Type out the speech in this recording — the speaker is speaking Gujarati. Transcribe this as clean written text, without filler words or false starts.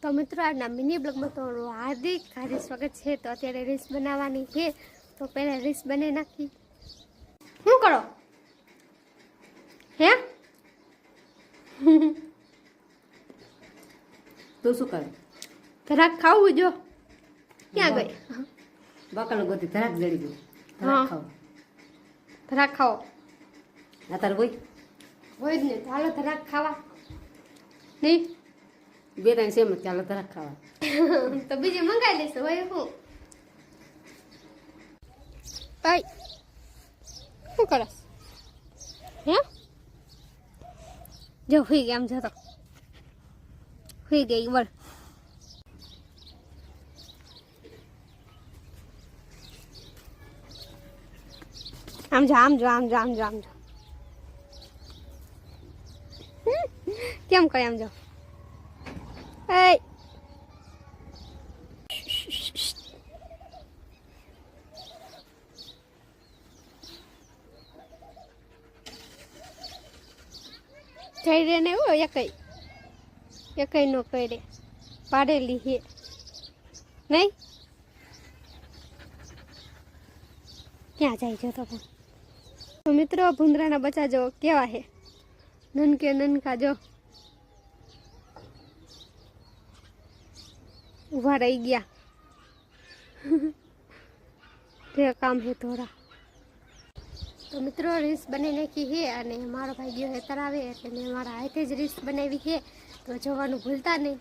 તો મિત્રો આજના મિની બ્લોગમાં તમારું હાર્દિક સ્વાગત છે। તો અત્યારે રીલ્સ બનાવવાની છે, તો પહેલા રીલ્સ બનાવી નાખી। શું કરો હે? તું શું કરે? ધરાક ખાવું જો ક્યાં ગઈ? બકાલો ગોતી ધરાક જડી ગયું। ધરાક ખાવ, ધરાક ખાઓ અત્યારે હોય જ ને, તો હાલો ધરાક ખાવા નહીં। બે ત્રણ સેમ જ ચાલો ધરાક ખાવા। તો બીજી મંગાવી લેશો હોય હું? ભાઈ શું કરસ હે? જો હુઈ ગયા, આમ જતો હુઈ ગઈ બોલ। આમ જો આમ જો આમ જો આમ જો આમ જો કેમ કરે આમ જો એ થઈ રે ને એકઈ નો કરે પાડેલી હે નહીં। ક્યાં જાય છે તો મિત્રો ભૂંદરાના બચ્ચા જો કેવા હે, નનકે નનકા જો ઉભા રહી ગયા। તે કામ હે થોડા। તો મિત્રો રીલ્સ બની નાખી છે અને મારો ભાઈ ગયો હે તરાવે, એટલે મેં મારા હાથે જ રીલ્સ બનાવી છે, તો જોવાનું ભૂલતા નહીં।